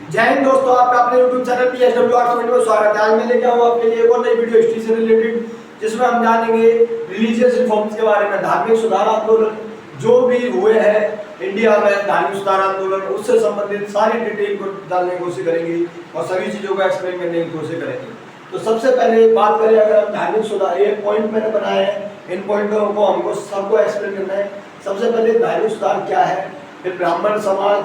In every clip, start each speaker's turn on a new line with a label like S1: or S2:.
S1: जय हिंद दोस्तों, आपका अपने YouTube चैनल PSW आर्ट्स में स्वागत है। आज मैं लेके आऊँ आपके लिए एक और नई वीडियो हिस्ट्री से रिलेटेड, जिसमें हम जानेंगे रिलीजियस रिफॉर्म्स के बारे में। धार्मिक सुधार आंदोलन जो भी हुए हैं इंडिया में, धार्मिक सुधार आंदोलन, उससे संबंधित सारी डिटेल को जानने की कोशिश करेंगे और सभी चीजों को एक्सप्लेन करने की कोशिश करेंगे। तो सबसे पहले बात करें, अगर हम धार्मिक सुधार, ये पॉइंट मैंने बनाए हैं, इन पॉइंटों को हमको सबको एक्सप्लेन करना है। सबसे पहले धार्मिक सुधार क्या है, फिर ब्राह्मण समाज,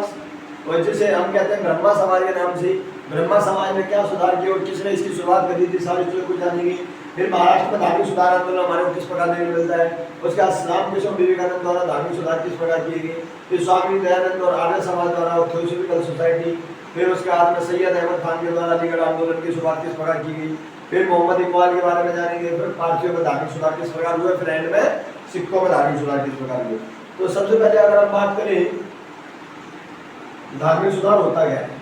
S1: और जिसे हम कहते हैं ब्रह्मा समाज के नाम से, ब्रह्मा समाज में क्या सुधार किया और किसने इसकी शुरुआत करी थी, सारी चीजों को जानेंगे। फिर महाराष्ट्र में धार्मिक सुधार आंदोलन हमारे को किस प्रकार देखने मिलता है, उसके बाद रामकृष्ण विवेकानंद द्वारा धार्मिक सुधार किस प्रकार किए गए, फिर स्वामी दयानंद और आर्य समाज द्वारा थियोसॉफिकल सोसाइटी, फिर उसके बाद में सैयद अहमद खान के द्वारा अलीगढ़ आंदोलन की शुरुआत किस प्रकार की गई, फिर मोहम्मद इकबाल के बारे में जानेंगे, फिर पारसियों में धार्मिक सुधार किस प्रकार हुए, फिर एंड में सिखों में धार्मिक सुधार किस प्रकार हुए। तो सबसे पहले अगर हम बात करें धार्मिक सुधार होता क्या है,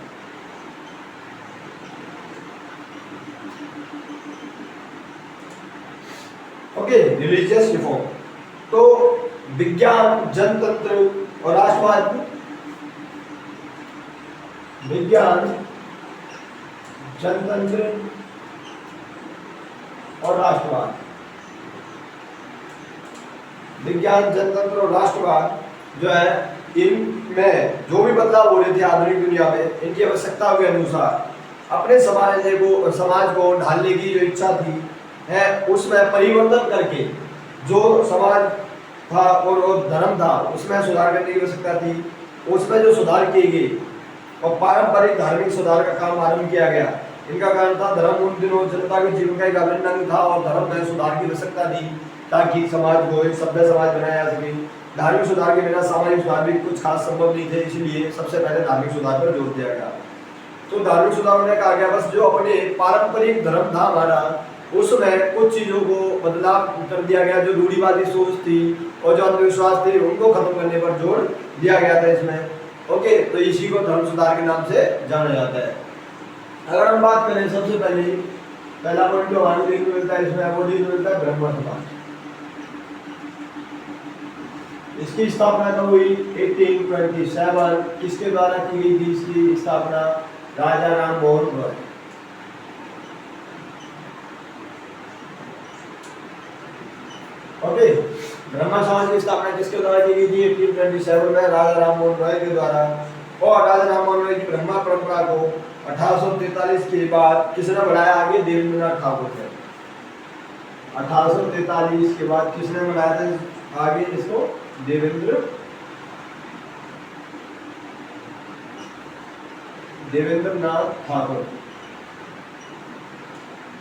S1: ओके, रिलीजियस रिफॉर्म। तो विज्ञान, जनतंत्र और राष्ट्रवाद, विज्ञान, जनतंत्र और राष्ट्रवाद, विज्ञान, जनतंत्र और राष्ट्रवाद जो है, इनमें जो भी बदलाव हो रहे थे आधुनिक दुनिया में, इनकी आवश्यकता के अनुसार अपने समाज को ढालने की जो इच्छा थी है, उसमें परिवर्तन करके जो समाज था और धर्म था उसमें सुधार करने की आवश्यकता थी। उसमें जो सुधार किए गए और पारंपरिक धार्मिक सुधार का काम आरंभ किया गया। इनका कारण था, धर्म उन दिनों जनता के जीवन का एक अभिन्न अंग था और धर्म में सुधार की आवश्यकता थी ताकि समाज को एक सभ्य समाज बनाया जा सके। धार्मिक सुधार के बिना सामाजिक सुधार भी कुछ खास संभव नहीं थे, इसलिए सबसे पहले धार्मिक सुधार पर जोर दिया गया। तो धार्मिक सुधार में कहा गया, बस जो अपने पारंपरिक धर्म था हमारा, उसमें कुछ चीजों को बदलाव कर दिया गया। जो रूढ़िवादी सोच थी और जो अंधविश्वास थे, उनको खत्म करने पर जोर दिया गया था इसमें। ओके, तो इसी को धर्म सुधार के नाम से जाना जाता है। अगर हम बात करें, सबसे पहले पहला पॉइंट जो हमारे देखने मिलता है इसमें, वो देखने मिलता है ब्रह्म समाज। इसकी स्थापना कब हुई? 1827। किसके द्वारा की गई थी इसकी स्थापना? राजा राम मोहन रॉय। ओके, ब्रह्मा समाज की स्थापना किसके द्वारा की गई थी? 1827 में राजा राम मोहन रॉय के द्वारा। और राजा राम मोहन रॉय की ब्रह्मा परंपरा को 1843 के बाद किसने बढ़ाया आगे? देवेंद्रनाथ ठाकुर ने। 1843 के बाद किसने बढ़ाया था आगे इसको? देवेंद्रनाथ ठाकुर।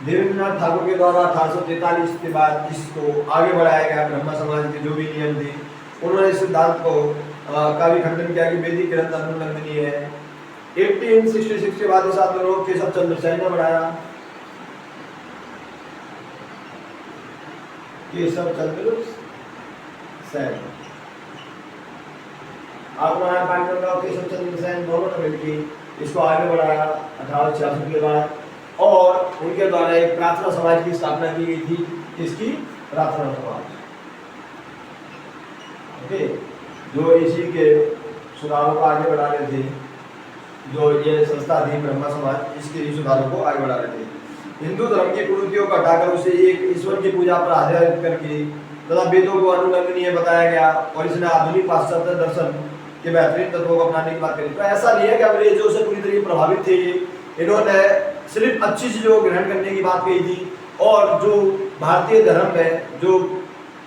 S1: देवेंद्रनाथ ठाकुर के द्वारा 1843 के बाद इसको आगे बढ़ाया गया। ब्रह्मा समाज के जो भी नियम थे, उन्होंने इस सिद्धांत को का भी खंडन किया कि वैदिक ग्रंथ अनुल्लंघनीय है। 1866 के बाद इस आंदोलन को केशव चंद्र सेन ने बढ़ाया। केशव चंद्र सेन, आत्माराम पांडे और केशव चंद्र सेन दोनों ने मिलकर इसको आगे बढ़ाया 1866 के बाद। और उनके द्वारा एक प्रार्थना समाज की स्थापना की गई थी। इसकी प्रार्थना समाज, ओके, जो इसी के सुधारों को आगे बढ़ा रहे थे। जो ये संस्था थी ब्रह्मा समाज, इसके सुधारों को आगे बढ़ा रहे थे। हिंदू धर्म की कुरीतियों को हटाकर उसे एक ईश्वर की पूजा पर आधारित करके तथा वेदों को अनुल्लंघनीय बताया गया और इसने आधुनिक पाश्चात्य दर्शन के बेहतरीन तत्वों को अपनाने की बात करी। तो ऐसा नहीं है कि अंग्रेजों से पूरी तरीके प्रभावित थे, इन्होंने सिर्फ अच्छी चीजों को ग्रहण करने की बात कही थी और जो भारतीय धर्म में जो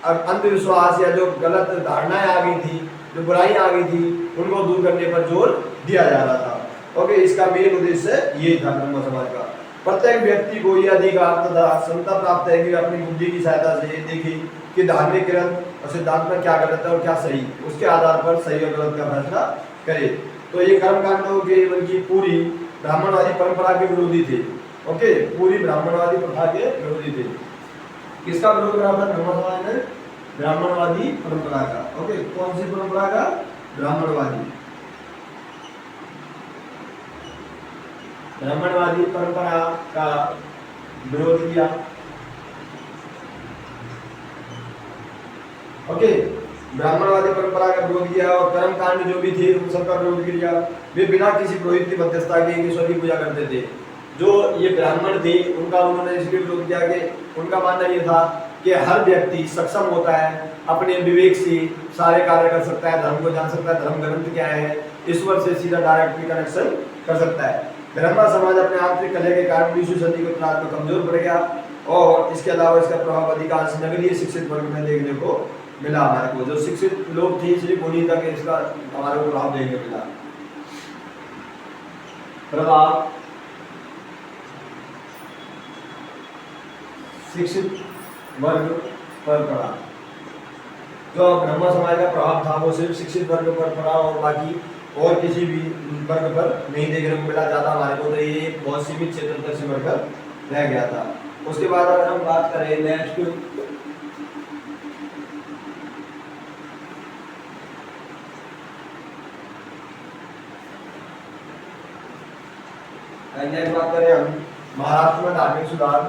S1: अंधविश्वास या जो गलत धारणाएं आ गई थी, जो बुराइयां आ गई थी, उनको दूर करने पर जोर दिया जा रहा था। ओके, इसका मेन उद्देश्य ये था ब्रह्म समाज का। प्रत्येक व्यक्ति को यह अधिकार तथा क्षमता प्राप्त है कि अपनी बुद्धि की सहायता से देखे कि धार्मिक ग्रंथ और सिद्धांत में क्या गलत है और क्या सही, उसके आधार पर सही और गलत का फैसला करे। तो ये कर्मकांडों के बल्कि पूरी ब्राह्मणवादी परंपरा के विरोधी थे। ओके, पूरी ब्राह्मणवादी प्रथा के विरोधी थे। किसका विरोध करा था ब्रह्म समाज ने? ब्राह्मणवादी परंपरा का। ओके, कौन सी परंपरा का? ब्राह्मणवादी। ब्राह्मणवादी परंपरा का विरोध किया। ओके, ब्राह्मणवादी परंपरा का विरोध किया और कर्म कांड जो भी थे उन सबका विरोध किया। वे बिना किसी पुरोहित की मध्यस्थता के ईश्वर की पूजा करते थे। जो ये ब्राह्मण थे उनका उन्होंने इसलिए विरोध किया कि उनका मानना ये था कि हर व्यक्ति सक्षम होता है, अपने विवेक से सारे कार्य कर सकता है, धर्म को जान सकता है, धर्म ग्रंथ क्या है, ईश्वर से सीधा डायरेक्टली कनेक्शन कर सकता है। ब्रह्मा समाज अपने आंतरिक कलह के कारण 20वीं सदी के उत्तरार्ध में कमजोर पड़ गया और इसके अलावा इसका प्रभाव अधिकांश नगरीय शिक्षित वर्ग में देखने को मिला। हमारे को जो शिक्षित लोग थे सिर्फ उन्हीं तक इसका हमारे को प्रभाव देखने को मिला। प्रभाव शिक्षित वर्ग पर पड़ा। जो ब्रह्मा समाज का प्रभाव था वो सिर्फ शिक्षित वर्ग पर पड़ा और बाकी और किसी भी वर्ग पर नहीं देखने को मिला। ज्यादा हमारे को तो ये बहुत सीमित क्षेत्र तक सिमट कर रह गया था। उसके बाद अगर हम बात करें नेक्स्ट बात करें हम महाराष्ट्र में धार्मिक सुधार।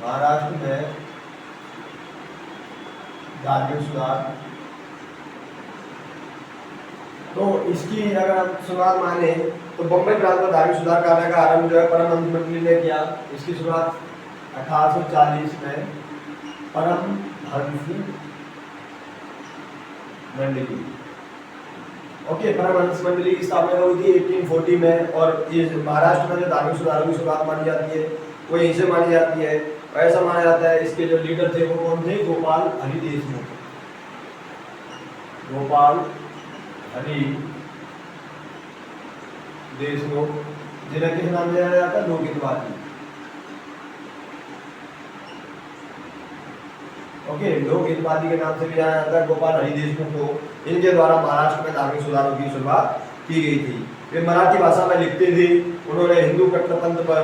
S1: महाराष्ट्र में धार्मिक सुधार तो इसकी अगर हम शुरुआत माने तो बम्बई प्रांत में धार्मिक सुधार कार्य का आरंभ जो है परमहंस मंडली ने किया। इसकी शुरुआत 1840 में परमहंस मंडली परमहंस मंडली की स्थापना हुई थी 1840 में। और इस महाराष्ट्र में जो धार्मिक सुधारों की शुरुआत मानी जाती है वो यहीं से मानी जाती है। ऐसा माना जाता है इसके जो लीडर थे वो कौन थे? गोपाल हरि देशमुख। गोपाल हरि देशमुख जिन्हें किस नाम से जाना जाता है? लोकहितवादी। लोकहितवादी के नाम से भी जाना जाता है गोपाल हरि देशमुख को। इनके द्वारा महाराष्ट्र में धार्मिक सुधारों की शुरुआत की गई थी। वे मराठी भाषा में लिखते थे। उन्होंने हिंदू कट्टरपंथ पर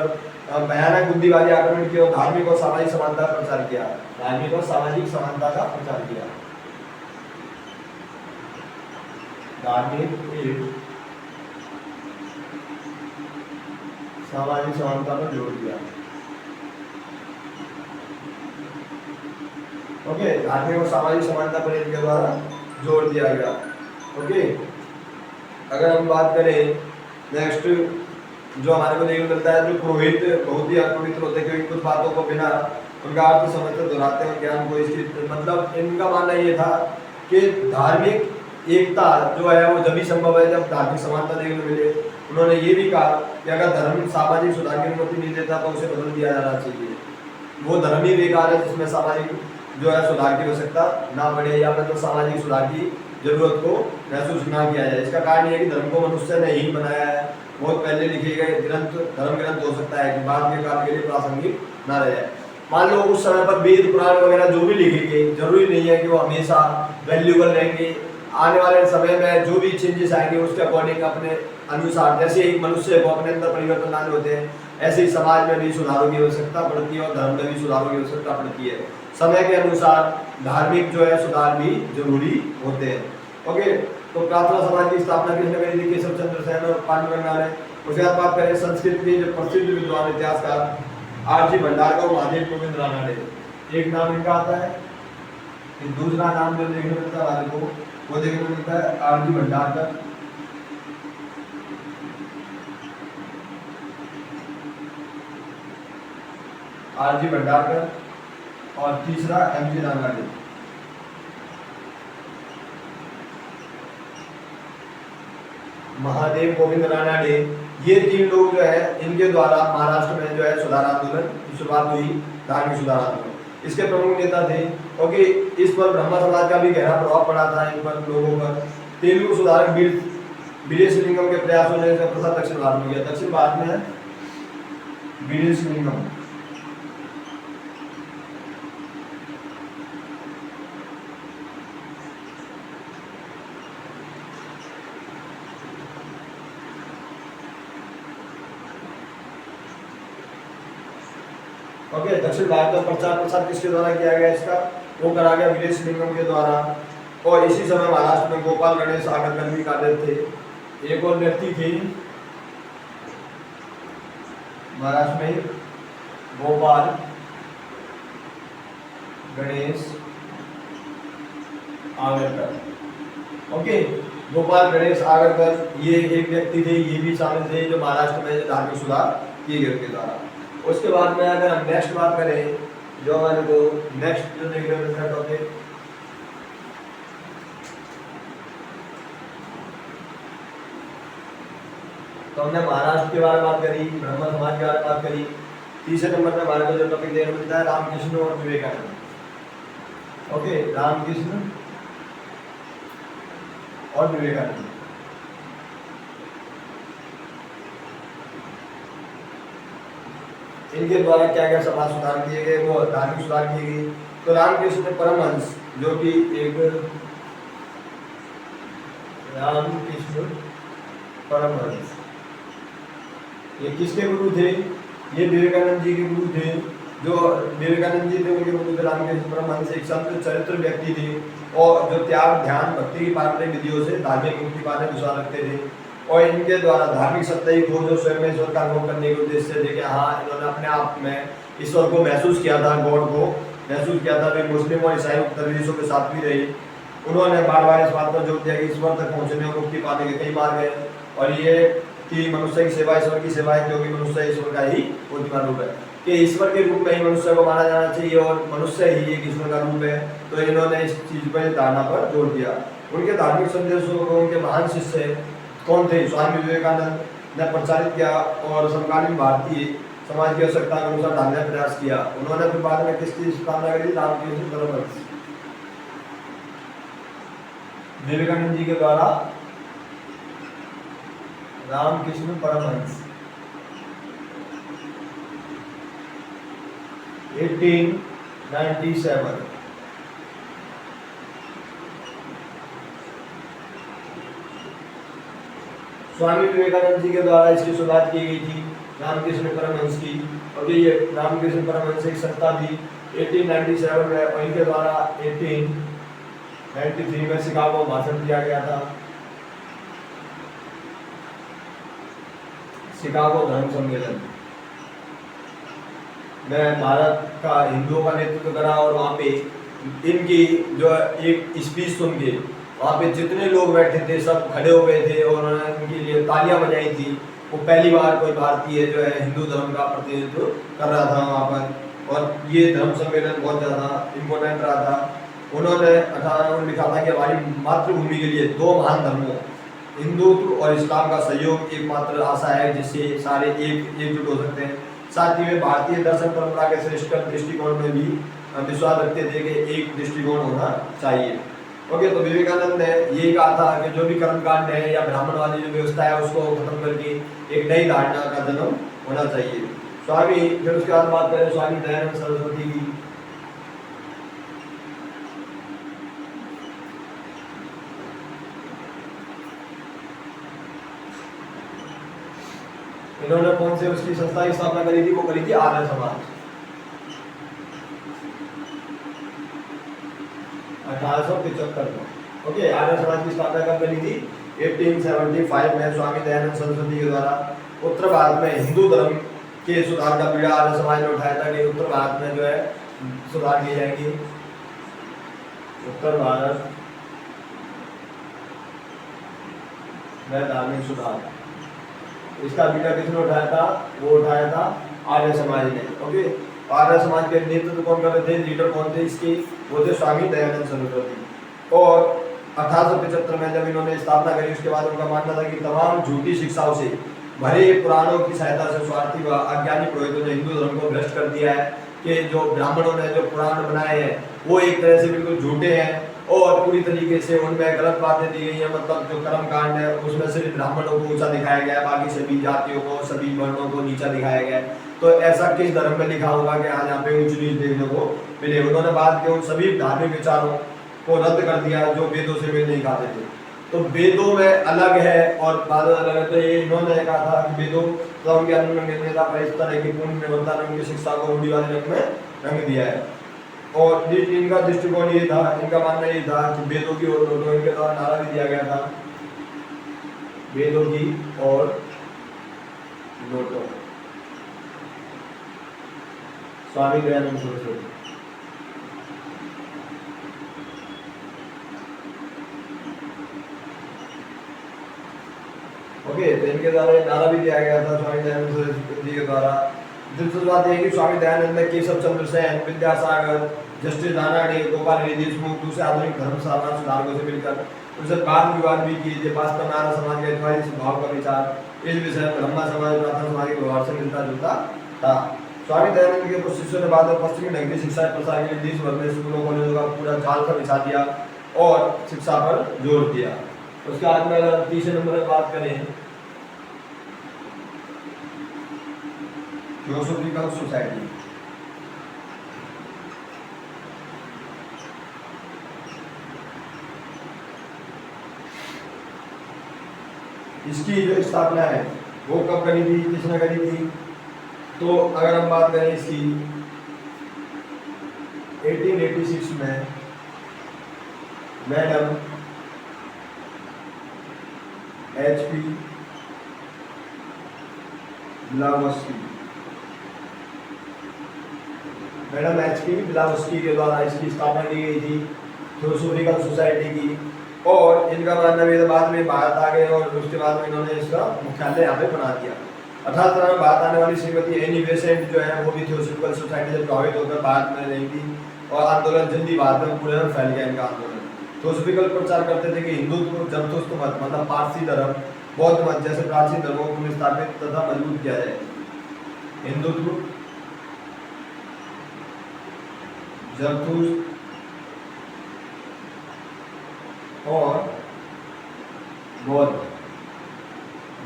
S1: भयानक बुद्धिवादी आक्रमण किया और धार्मिक और सामाजिक समानता का प्रचार किया। धार्मिक और सामाजिक समानता का प्रचार किया। धार्मिक सामाजिक समानता पर जोर दिया। धार्मिक और सामाजिक समानता पर इनके द्वारा जोर दिया गया। अगर हम बात करें नेक्स्ट जो हमारे को देखने मिलता है, जो पुरोहित बहुत ही अपवित्र होते हैं क्योंकि कुछ बातों को बिना उनका अर्थ समझते दोहराते हैं ज्ञान को। इसकी मतलब इनका मानना ये था कि धार्मिक एकता जो है वो जब ही संभव है जब धार्मिक समानता देखने मिले। उन्होंने ये भी कहा कि अगर धर्म सामाजिक सुधार की अनुमति नहीं देता तो उसे बदल दिया जाना चाहिए। वो धर्म ही बेकार है जिसमें सामाजिक जो है सुधार की आवश्यकता ना पड़े या फिर तो सामाजिक सुधार की जरूरत को महसूस ना किया जाए। इसका कारण ये है कि धर्म को मनुष्य ने ही बनाया है। बहुत पहले लिखे गए ग्रंथ धर्म ग्रंथ हो सकता है कि बाद के काल के लिए प्रासंगिक ना रहे। मान लो उस समय पर वेद पुराण वगैरह जो भी लिखे गए जरूरी नहीं है कि वो हमेशा वैल्यूबल रहेंगे। आने वाले समय में जो भी चेंजेस आएंगे उसके अकॉर्डिंग अपने अनुसार, जैसे ही मनुष्य को अपने अंदर परिवर्तन लाने होते हैं ऐसे ही समाज में भी सुधारों की आवश्यकता पड़ती है और धर्म में भी सुधारों की आवश्यकता पड़ती है। समय के अनुसार धार्मिक जो है सुधार भी जरूरी होते हैं। तो प्रार्थना समाज की स्थापना किसने करी थी? केशव चंद्र सेन और पांडुरंगा ने। उसके बाद बात करें संस्कृत के जो प्रसिद्ध विद्वान इतिहासकार आरजी भंडारकर और महादेव गोविंद रानडे। एक नाम इनका आता है, दूसरा नाम जो देखने मिलता है हमारे को वो देखने मिलता है आरजी भंडारकर। आरजी भंडारकर और तीसरा एमजी रानडे। महादेव गोविंद रानडे, ये तीन लोग जो है इनके द्वारा महाराष्ट्र में जो है सुधार आंदोलन की शुरुआत हुई, धार्मिक सुधार आंदोलन। इसके प्रमुख नेता थे क्योंकि इस पर ब्रह्म समाज का भी गहरा प्रभाव पड़ा था इन पर लोगों पर। तेलुगु सुधारक वीरेशलिंगम के प्रयासों ने प्रसार दक्षिण भारत में किया। दक्षिण भारत में वीरेशलिंगम दक्षिण भारत में प्रचार प्रसार किसके द्वारा किया गया? इसका वो करा गया वीरेशलिंगम के द्वारा। और इसी समय महाराष्ट्र में गोपाल गणेश आगरकर भी कार्यरत थे। एक और व्यक्ति थे महाराष्ट्र में गोपाल गणेश आगरकर। ओके, गोपाल गणेश आगरकर ये एक व्यक्ति थे, ये भी शामिल थे जो महाराष्ट्र में धार्मिक सुधार किए गए उनके द्वारा। उसके बाद में अगर हम नेक्स्ट बात करें, जो हमारे को नेक्स्ट जो देख रहे हैं टॉपिक, तो हमने महाराष्ट्र के बारे में बात करी, ब्रह्म समाज के बारे में बात करी। तीसरे नंबर पे हमारे को जो टॉपिक देखने को मिलता है रामकृष्ण और विवेकानंद। ओके, रामकृष्ण और विवेकानंद। इनके द्वारा क्या क्या समाज सुधार किए गए, वो धार्मिक सुधार किए गए। तो रामकृष्ण परमहंस जो कि एक रामकृष्ण परमहंस ये किसके गुरु थे? ये विवेकानंद जी के गुरु थे। जो विवेकानंद जी थे उनके गुरु थे रामकृष्ण परमहंस, एक संत चरित्र व्यक्ति थे और जो त्याग ध्यान भक्ति की पारंपरिक विधियों से धार्मिक मुक्ति पाने विश्वास रखते थे। और इनके द्वारा धार्मिक सत्ता ही खोज और स्वयं ईश्वर का अनुभव करने के उद्देश्य से देखे, हाँ इन्होंने अपने आप में ईश्वर को महसूस किया था, गॉड को महसूस किया था। वे मुस्लिम और ईसाई उत्तर विदेशों के साथ भी रहे। उन्होंने बार बार इस बात पर जोर दिया कि ईश्वर तक पहुंचने और मुक्ति पाने के कई मार्ग हैं और ये कि मनुष्य की सेवा ईश्वर की सेवा है, क्योंकि मनुष्य ईश्वर का ही बुद्धिमान रूप है, कि ईश्वर के रूप में ही मनुष्य को माना जाना चाहिए और मनुष्य ही एक ईश्वर का रूप है। तो इन्होंने इस चीज पर, धारणा पर जोर दिया। उनके धार्मिक संदेशों को उनके महान शिष्य कौन थे? स्वामी विवेकानंद ने प्रचारित किया और समकालीन भारतीय समाज की आवश्यकता के अनुसार ढालने का प्रयास किया। उन्होंने फिर बाद में किसकी स्थापना करी? रामकृष्ण परमहंस, विवेकानंद जी के द्वारा रामकृष्ण परमहंस 1897। स्वामी विवेकानंद जी के द्वारा इसकी शुरुआत की गई थी रामकृष्ण परमहंस की। और ये रामकृष्ण परमहंस एक संस्था थी 1897 में, और इनके द्वारा 1893 में शिकागो में भाषण दिया गया था। शिकागो धर्म सम्मेलन में भारत का हिंदुओं का नेतृत्व करा और वहाँ पे इनकी जो एक स्पीच सुन के वहाँ पे जितने लोग बैठे थे सब खड़े हो गए थे और उन्होंने उनके लिए तालियां बजाई थी। वो पहली बार कोई भारतीय जो है हिंदू धर्म का प्रतिनिधित्व कर रहा था वहाँ पर, और ये धर्म सम्मेलन बहुत ज़्यादा इम्पोर्टेंट रहा था। उन्होंने 18 में लिखा था कि हमारी मातृभूमि के लिए दो महान धर्मों हिंदुत्व और इस्लाम का सहयोग एकमात्र आशा है जिससे सारे एकजुट हो सकते हैं। साथ ही वे भारतीय दर्शन परंपरा के श्रेष्ठ दृष्टिकोण में भी विश्वास रखते थे कि एक दृष्टिकोण होना चाहिए। ओके, तो विवेकानंद ने ये कहा था कि जो भी कर्मकांड है या ब्राह्मणवादी जो व्यवस्था है उसको खत्म करके एक नई धारणा का जन्म होना चाहिए। स्वामी, फिर उसके बाद बात करें स्वामी दयानंद सरस्वती की। इन्होंने कौन से उसकी संस्था की स्थापना करी थी? वो करी थी आर्य समाज 1875 में। ओके, आर्य समाज की स्थापना कब करी थी? 1875 में स्वामी दयानंद सरस्वती के द्वारा। उत्तर भारत में हिंदू धर्म के सुधार का बीड़ा आर्य समाज ने उठाया था कि उत्तर भारत में जो है सुधार किए जाएंगे। उत्तर भारत में धार्मिक सुधार, इसका बीड़ा किसने उठाया था? वो उठाया था आर्य समाज ने। ओके, आर्य समाज के नेतृत्व कौन कर रहे थे? लीडर कौन थे इसके? वो थे स्वामी दयानंद सरस्वती। और 1875 में जब इन्होंने स्थापना करी उसके बाद उनका मानना था कि तमाम झूठी शिक्षाओं से भरे पुराणों की सहायता से स्वार्थी व अज्ञानी पुरोहितों ने हिंदू धर्म को भ्रष्ट कर दिया है, कि जो ब्राह्मणों ने जो पुराण बनाए हैं वो एक तरह से बिल्कुल झूठे हैं और पूरी तरीके से उनमें गलत बातें दी गई हैं। मतलब जो कर्म कांड है उसमें सिर्फ ब्राह्मणों को ऊंचा दिखाया गया है, बाकी सभी जातियों को, सभी वर्णों को नीचा दिखाया गया है। तो ऐसा किस धर्म में लिखा होगा कि आज यहाँ पे ऊंच नीच देखने को मिले? उन्होंने बात की उन सभी धार्मिक विचारों को रद्द कर दिया जो वेदों से मेल नहीं खाते थे। तो वेदों में अलग है और बादल अलग है। तो ये इन्होंने कहा था कि वेदों तो उनके अन्न में मिलने था, पर इस तरह की पूर्ण निबंधता ने उनकी शिक्षा को रूढ़िवादी रंग में रंग दिया है। और इनका दृष्टिकोण ये था, इनका मानना ये था कि वेदों की ओर लौटो। इनके द्वारा नारा भी दिया गया था, वेदों की ओर लौटो। स्वामी दयानंद सरस्वती। ओके, तो इनके द्वारा ये नारा भी दिया गया था स्वामी दयानंद सरस्वती जी के द्वारा। दिलचस्प बात यह है कि स्वामी दयानंद, केशव चंद्र सेन, विद्यासागर, जस्टिस रानाडे, गोपाल हरि देशमुख दूसरे आधुनिक धर्म साधना सुधारकों से मिलकर उनसे वाद विवाद भी किए थे। वास्तव नारा समाज के इतवारी स्वभाव का विचार इस विषय में ब्रह्मा समाज प्रार्थना समाज के व्यवहार से मिलता जुलता था। स्वामी दयानंद के कुछ शिष्यों ने बाद में पश्चिमी नगरीय शिक्षा के प्रसार के लिए देश भर में स्कूलों कॉलेजों का पूरा जाल सा बिछा दिया और शिक्षा पर जोर दिया। उसके बाद में अगर तीसरे नंबर पर बात करें, थियोसॉफिकल सोसाइटी। इसकी जो स्थापना है वो कब करी थी, किसने करी थी? तो अगर हम बात करें इसकी 1886 में मैडम HP ब्लावस्की, मैडम HP ब्लावस्की के द्वारा इसकी स्थापना की गई थी, थियोसॉफिकल सोसाइटी की। और इनका मानना भी बाद में भारत आ गए और उसके बाद में इन्होंने इसका मुख्यालय यहाँ पे बना दिया। 18 में भारत आने वाली श्रीमती एनी बेसेंट जो है वो भी थियोसॉफिकल सोसाइटी से प्रभावित होकर भारत में रही थी और आंदोलन जल्दी भारत में पूरे में फैल गया इनका आंदोलन। थियोसॉफिकल प्रचार करते थे कि हिंदुत्व, जरथुस्त्र मत मतलब पारसी धर्म, बौद्ध मत जैसे प्राचीन धर्मों को स्थापित तथा मजबूत किया जाए। हिंदुत्व, जरथुस्त्र और बौद्ध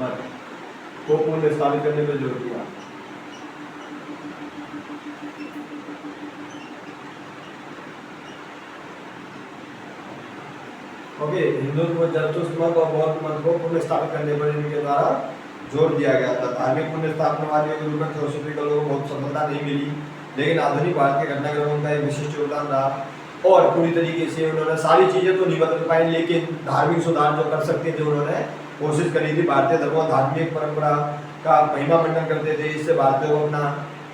S1: मत को पुनः स्थापित करने पर जोर दिया। ओके, हिंदुत्व, जरथुस्त्र मत और बौद्ध मत को पुनः स्थापित करने पर इनके द्वारा जोर दिया गया था। धार्मिक पुनः स्थापनावादियों के रूप में थियोसॉफिकल को बहुत सफलता नहीं मिली, लेकिन आधुनिक भारत के घटनाक्रम उनका एक विशिष्ट योगदान रहा और पूरी तरीके से उन्होंने सारी चीजें तो नहीं बदल पाई, लेकिन धार्मिक सुधार जो कर सकते थे उन्होंने कोशिश करी थी। भारतीय धर्म और धार्मिक परंपरा का महिमा मंडन करते थे, इससे भारतीयों को अपना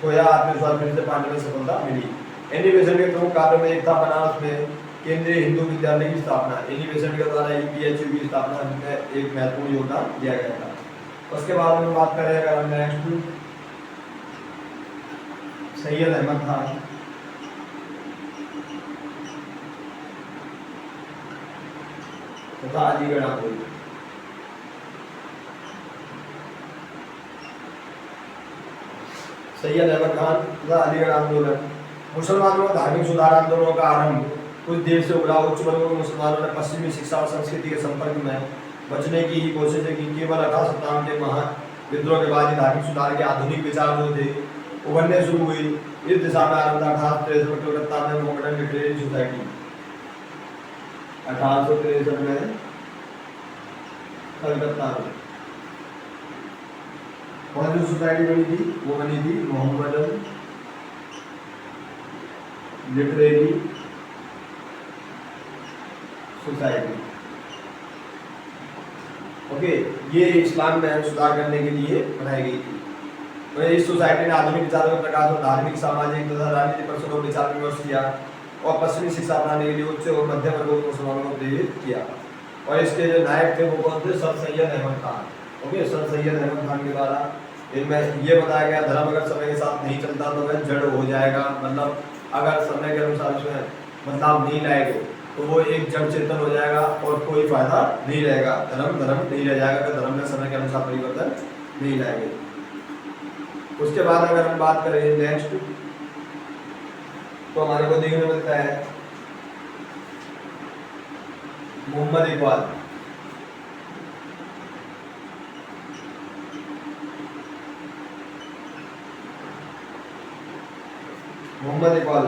S1: खोया आत्मविश्वास फिर से पाने में सफलता मिली। एनी बेसेंट के प्रमुख कार्यों में एक था बनारस में केंद्रीय हिंदू विद्यालय की स्थापना। एनी बेसेंट के द्वारा EPHU की स्थापना में एक महत्वपूर्ण योगदान दिया गया था। उसके बाद में बात करें अगर हम नेक्स्ट, सैयद अहमद खान तथा अलीगढ़ आंदोलन। सैयद अहमद खान तथा अलीगढ़ आंदोलन। मुसलमानों में धार्मिक सुधार आंदोलनों का आरंभ कुछ देर से उभरा। उच्च वर्गों के मुसलमानों ने पश्चिमी शिक्षा और संस्कृति के संपर्क में बचने की ही कोशिश की। केवल 1857 के महान विद्रोह के बाद ही धार्मिक सुधार के आधुनिक विचार जो थे उभरने शुरू हुई। इस दिशा में आरंभ 1863 में कलकत्ता में मोहम्मदन लिटरेरी सोसाइटी। 1863 में कलकत्ता में कौन सी सोसाइटी बनी थी? वो बनी थी मोहम्मदन लिटरेरी सोसाइटी। ओके, ये इस्लाम में सुधार करने के लिए बनाई गई थी। तो इस सोसाइटी ने आधुनिक विचारों के प्रकाश और धार्मिक, सामाजिक तथा राजनीतिक प्रश्नों पर विचार विमर्श किया और पश्चिमी शिक्षा अपनाने के लिए उच्च और मध्यम वर्गों के मुसलमानों को प्रेरित किया। और इसके जो नायक थे वो कौन थे? Sir Syed Ahmed Khan. Okay, sir Syed Ahmed Khan के द्वारा इनमें ये बताया गया धर्म अगर समय के साथ नहीं चलता तो वह जड़ हो जाएगा। मतलब अगर समय के अनुसार उसमें बदलाव नहीं लाएंगे तो वो एक जड़ चेतन हो जाएगा और कोई फायदा नहीं रहेगा। धर्म नहीं रह जाएगा अगर धर्म में समय के अनुसार परिवर्तन नहीं लाएंगे। उसके बाद अगर हम बात करें नेक्स्ट, तो हमारे को देखने मिलता है मोहम्मद इकबाल। मोहम्मद इकबाल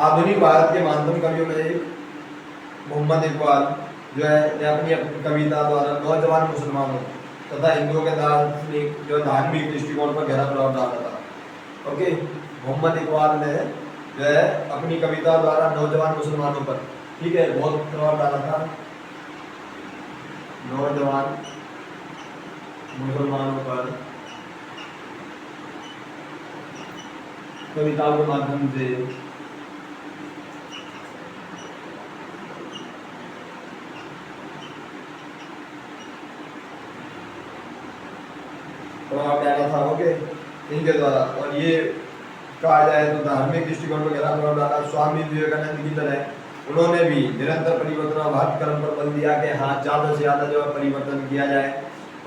S1: आधुनिक भारत के महानतम कवियों में एक मोहम्मद इकबाल जो है अपनी कविता द्वारा नौजवान मुसलमानों तथा हिंदुओं के दार्शनिक जो धार्मिक दृष्टिकोण पर गहरा प्रभाव डाला था। ओके, मोहम्मद इकबाल ने जो है अपनी कविता द्वारा नौजवान मुसलमानों पर, ठीक है, बहुत प्रभाव डाला था। नौजवान मुसलमानों पर कविताओं के माध्यम से प्रभाव डाला था, ओके, इनके द्वारा। और ये कहा जाए तो धार्मिक दृष्टिकोण पर गहरा प्रभाव डाला। स्वामी विवेकानंद की तरह उन्होंने भी निरंतर परिवर्तन और भक्ति कर्म पर बल दिया कि हाँ ज़्यादा से ज़्यादा जो है परिवर्तन किया जाए,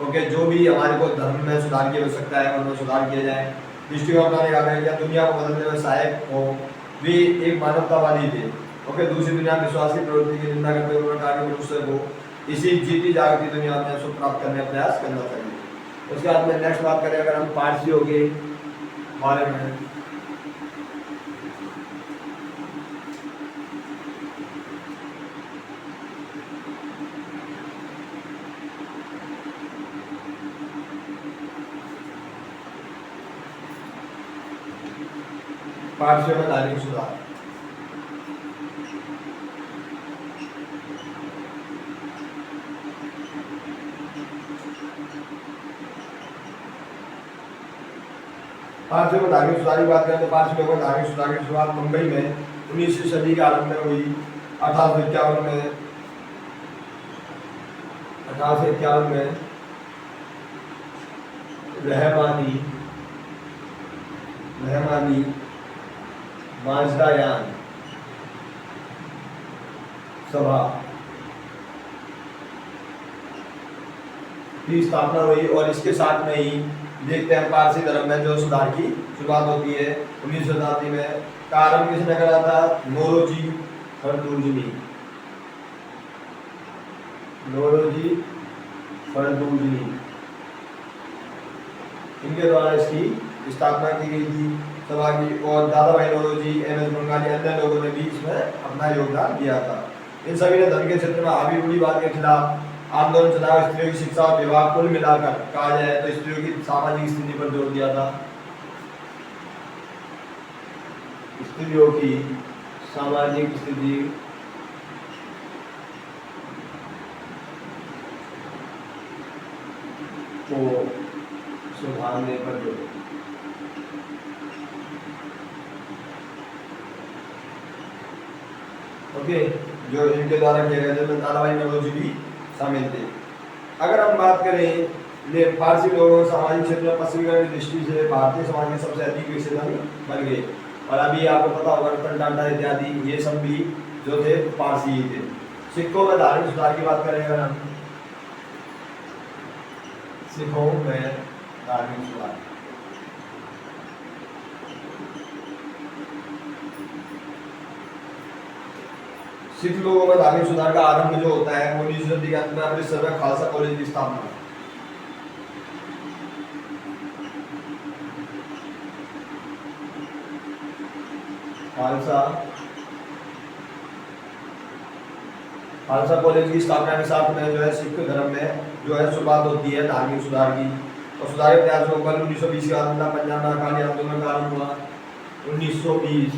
S1: ओके, जो भी हमारे को धर्म में सुधार की आवश्यकता है उनमें सुधार किया जाए। दृष्टिकोण अपनाने का क्या दुनिया को बदलने में सहायक हो। वे एक मानवतावादी थे, ओके, दूसरी दुनिया में विश्वास की प्रवृत्ति की निंदा करते हुए उन्होंने कहा कि मनुष्य को इसी जीती जागती दुनिया में सुख प्राप्त करने का प्रयास करना चाहिए। उसके बाद में नेक्स्ट बात करें अगर हम पारसियों के बारे में, पारसियों में धार्मिक सुधार। पारसियों में धार्मिक सुधार की बात करें तो पारसियों में धार्मिक सुधार की शुरुआत मुंबई में 19वीं सदी के आरंभ में हुई। 1851 में रहमानी माजदायान सभा की स्थापना हुई और इसके साथ में ही देखते हैं पारसी धर्म में जो सुधार की शुरुआत होती है 19वीं शताब्दी में। का आरंभ किसने करा था? नौरोजी फरदूजनी, इनके द्वारा इसकी स्थापना की गई थी सभा की। और दादा भाई नौरोजी, एम.एस. बंगाली, अन्य लोगों ने भी इसमें अपना योगदान दिया था। इन सभी ने धर्म के क्षेत्र में हावी-हुडीवाद के खिलाफ आंदोलन चलाया। स्त्रियों की शिक्षा और विवाह कुल मिलाकर कहा जाए तो स्त्रियों की सामाजिक स्थिति पर जोर दिया था। स्त्रियों की सामाजिक स्थिति को सुधारने पर जोर। ओके, जो इनके द्वारा किया गया जिसमें दादा भाई नौरोजी भी शामिल थे। अगर हम बात करें फारसी लोगों सामाजिक क्षेत्र में पश्चिमीकरण की दृष्टि से भारतीय समाज के सबसे अधिक विकसित बन गए। और अभी आपको पता होगा रतन टाटा इत्यादि ये सब भी जो थे पारसी ही थे। सिखों में धार्मिक सुधार की बात करें अगर हम, सिखों में धार्मिक सुधार, सिख लोगों में धार्मिक सुधार का आरंभ जो होता है 19वीं सदी के अंत में अमृतसर में खालसा कॉलेज की स्थापना। खालसा कॉलेज की स्थापना के साथ में जो है सिख धर्म में जो है शुरुआत होती है धार्मिक सुधार की। और सुधार के प्रयासों को 1920 के आंदोलन पंजाब में अकाली आंदोलन का आरंभ हुआ। 1920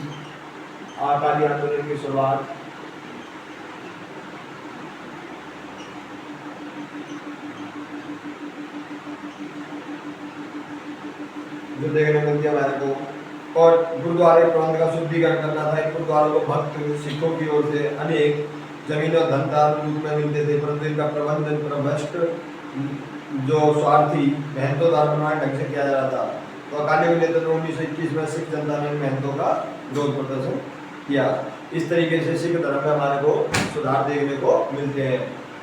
S1: अकाली आंदोलन की शुरुआत। जो देखने मिलती है हमारे को। और गुरुद्वारे प्रबंध का शुद्धिकरण करना था। इन गुरुद्वारों को भक्त सिखों की ओर से अनेक जमीन और धन दान रूप में मिलते थे, परंतु इनका प्रबंधन प्रभ्रष्ट जो स्वार्थी महंतों द्वारा प्रमाण ढंग से किया जा रहा था। तो अकाली के नेतृत्व 1921 में सिख जनता ने महंतों का विरोध प्रदर्शन किया। इस तरीके से सिख धर्म में हमारे को सुधार देखने को मिलते हैं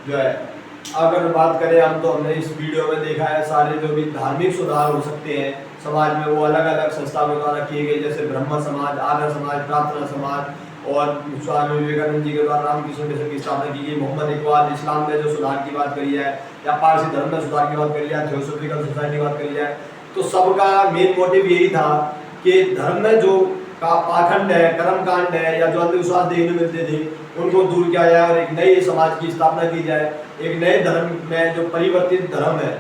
S1: जो है। अगर बात करें हम तो हमने इस वीडियो में देखा है सारे जो भी धार्मिक सुधार हो सकते हैं समाज में वो अलग अलग संस्थाओं द्वारा किए गए, जैसे ब्रह्म समाज, आर्य समाज, प्रार्थना समाज और स्वामी विवेकानंद जी के द्वारा रामकृष्ण मिशन की स्थापना की गई। मोहम्मद इकबाल इस्लाम में जो सुधार की बात करी है या पारसी धर्म में सुधार की बात करी है, थियोसॉफिकल सोसाइटी की बात करी है, तो सबका मेन मोटिव यही था कि धर्म में जो का पाखंड है, कर्मकांड है या जो अंधविश्वास देखने मिलते थे उनको दूर किया जाए और एक नए समाज की स्थापना की जाए। एक नए धर्म में जो परिवर्तित धर्म है,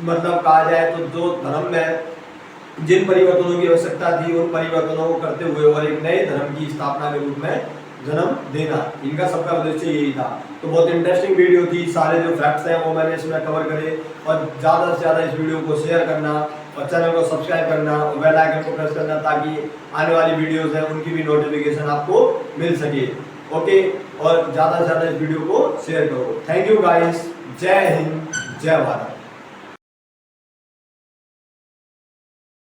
S1: मतलब कहा जाए तो जो धर्म में जिन परिवर्तनों की आवश्यकता थी उन परिवर्तनों को करते हुए और एक नए धर्म की स्थापना के रूप में जन्म देना, इनका सबका उद्देश्य यही था। तो बहुत इंटरेस्टिंग वीडियो थी। सारे जो फैक्ट्स हैं वो मैंने इसमें कवर करे और ज़्यादा से ज़्यादा इस वीडियो को शेयर करना और चैनल को सब्सक्राइब करना और बेल आइकन को प्रेस करना ताकि आने वाली वीडियोस हैं उनकी भी नोटिफिकेशन आपको मिल सके। ओके, और ज़्यादा से ज़्यादा इस वीडियो को शेयर करो। थैंक यू गाइस, जय हिंद, जय भारत।